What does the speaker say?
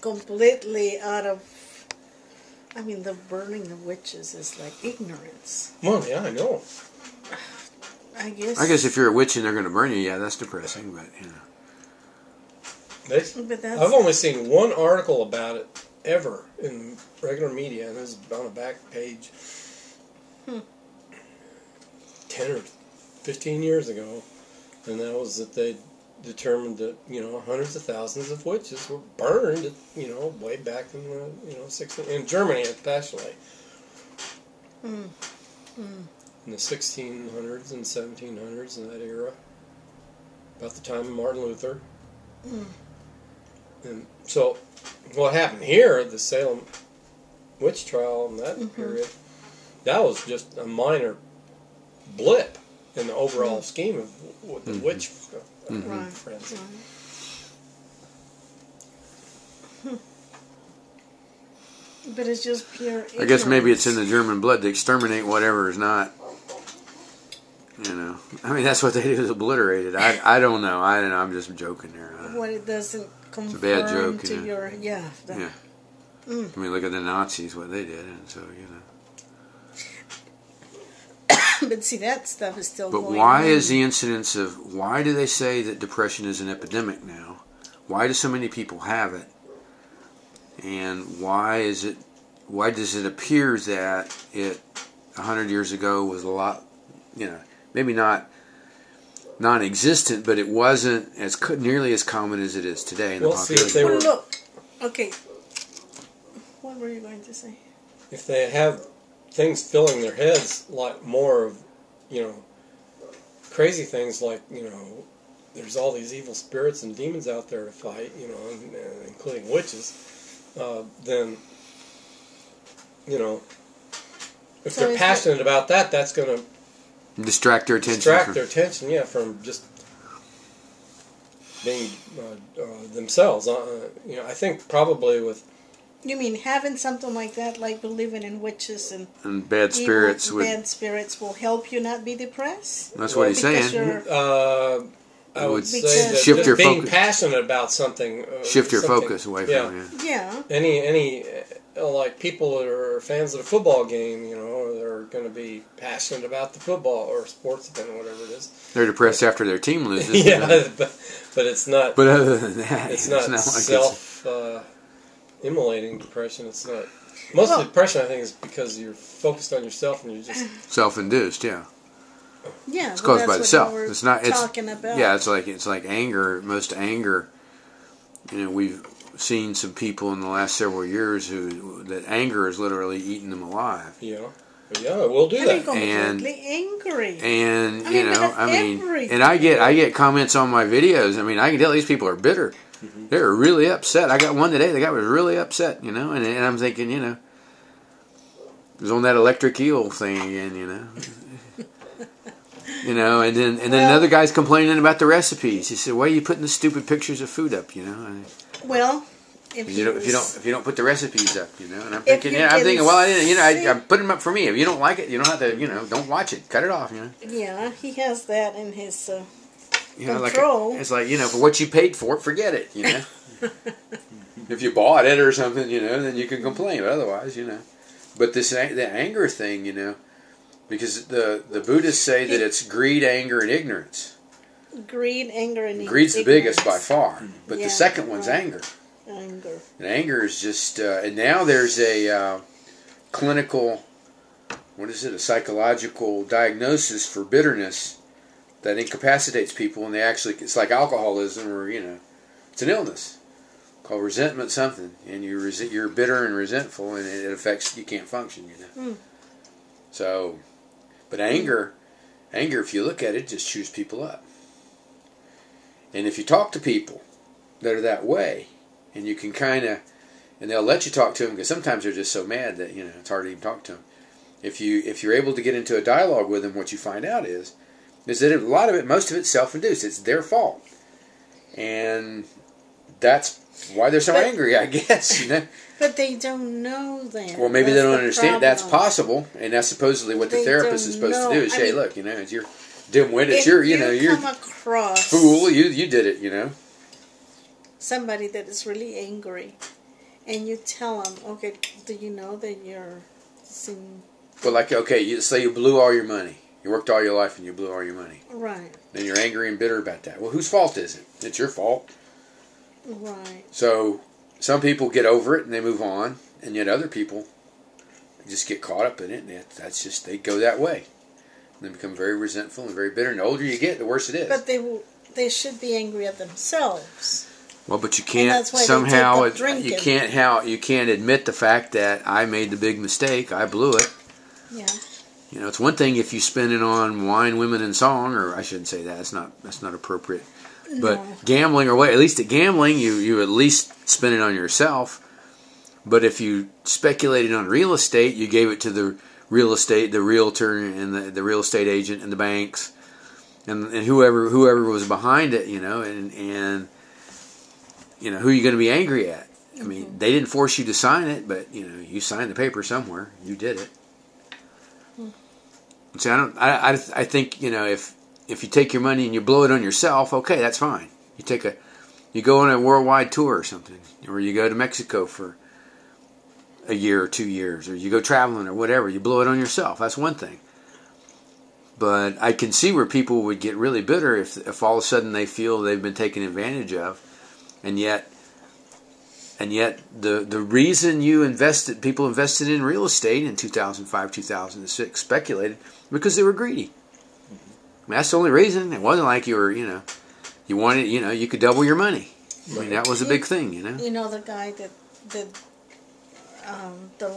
completely out of. I mean, the burning of witches is like ignorance. Well, yeah, I know. I guess. If you're a witch and they're going to burn you, yeah, that's depressing. But But that's, I've only seen one article about it ever in regular media, and it was on the back page 10 or 15 years ago, and that was that they determined that hundreds of thousands of witches were burned, way back in the 16, in Germany especially, in the 1600s and 1700s, in that era, about the time of Martin Luther. And so, what happened here, the Salem witch trial in that period, that was just a minor blip in the overall scheme of what the witch frenzy. But it's just pure ignorance. I guess maybe it's in the German blood to exterminate whatever is not. I mean, that's what they do, is obliterate it. I don't know. I'm just joking there. What it doesn't conform it's a bad joke, to your I mean, look at the Nazis, what they did, and so But see, that stuff is still going on. But why is the incidence of, why do they say that depression is an epidemic now? Why do so many people have it? And why does it appear that it 100 years ago was a lot, maybe not non-existent, but it wasn't nearly as common as it is today in the population? See, if they were, look, okay. What were you going to say? If they have things filling their heads, like more of, crazy things like, there's all these evil spirits and demons out there to fight, including witches, then, if they're passionate about that, that's going to distract their attention. From just being themselves. I think probably with... You mean having something like that, like believing in witches and bad spirits? Bad spirits will help you not be depressed? That's what he's saying. I would say that being passionate about something... shift your focus away from it. Yeah. Any like people that are fans of the football game, they're going to be passionate about the football or sports event or whatever it is. They're depressed after their team loses. But it's not... But other than that... It's not self-immolating depression. It's not... Most of the depression, I think, is because you're focused on yourself and you're just... Self-induced, yeah. Yeah, it's caused by the self. It's not. It's talking about. Yeah, it's like anger. Most anger. We've seen some people in the last several years that anger is literally eating them alive. Yeah, we'll do that. Completely angry. And and I get comments on my videos. I mean, I can tell these people are bitter. Mm-hmm. They're really upset. I got one today. The guy was really upset. And I'm thinking, it was on that electric eel thing again. And then another guy's complaining about the recipes. He said, "Why are you putting the stupid pictures of food up?" Well, if you don't put the recipes up, And I'm thinking, well, I didn't. I put them up for me. If you don't like it, you don't have to. Don't watch it. Cut it off. Yeah, he has that in his control. It's like for what you paid for it, forget it. If you bought it or something, then you can complain. But otherwise, But the anger thing, because the Buddhists say that it's greed, anger, and ignorance. Greed, anger, and ignorance. Greed's the biggest by far, but the second one's anger. Anger. And anger is just... and now there's a clinical... a psychological diagnosis for bitterness that incapacitates people, and it's like alcoholism, or, it's an illness called resentment something, and you're bitter and resentful, and it affects... You can't function, So... But anger, if you look at it, just chews people up. And if you talk to people that are that way, and you can and they'll let you talk to them, because sometimes they're just so mad that, it's hard to even talk to them. If you're able to get into a dialogue with them, what you find out is that most of it's self-induced. It's their fault. And that's why they're so angry, I guess, But they don't know that. Well, maybe they don't understand that's possible, and that's supposedly what the therapist is supposed to do. Is say, look, it's your dimwit, it's you're come across fool. You did it, somebody that is really angry, and you tell them, okay, do you know that you're seeing... But like, okay, you say you blew all your money. You worked all your life and you blew all your money. Right. Then you're angry and bitter about that. Well, whose fault is it? It's your fault. Right. So some people get over it and they move on, and yet other people just get caught up in it, and that's just, they go that way. And they become very resentful and very bitter. And the older you get, the worse it is. But they should be angry at themselves. Well, but you can't that's why somehow they take up you can't admit the fact that I made the big mistake. I blew it. Yeah. You know, it's one thing if you spend it on wine, women, and song, or I shouldn't say that. That's not appropriate. But gambling, or what? At least at gambling, you at least spend it on yourself. But if you speculated on real estate, you gave it to the real estate, the realtor, and the real estate agent, and the banks, and whoever was behind it. You know, and you know, who are you going to be angry at? I mean, they didn't force you to sign it, but you know, you signed the paper somewhere. You did it. See, I think, you know, if you take your money and you blow it on yourself, okay, that's fine. You go on a worldwide tour or something, or you go to Mexico for a year or 2 years, or you go traveling or whatever. You blow it on yourself. That's one thing. But I can see where people would get really bitter if all of a sudden they feel they've been taken advantage of, and yet the reason people invested in real estate in 2005, 2006, speculated, because they were greedy. I mean, that's the only reason. It wasn't like you were, you wanted, you could double your money. I mean, that was a big thing, You know, the guy that did the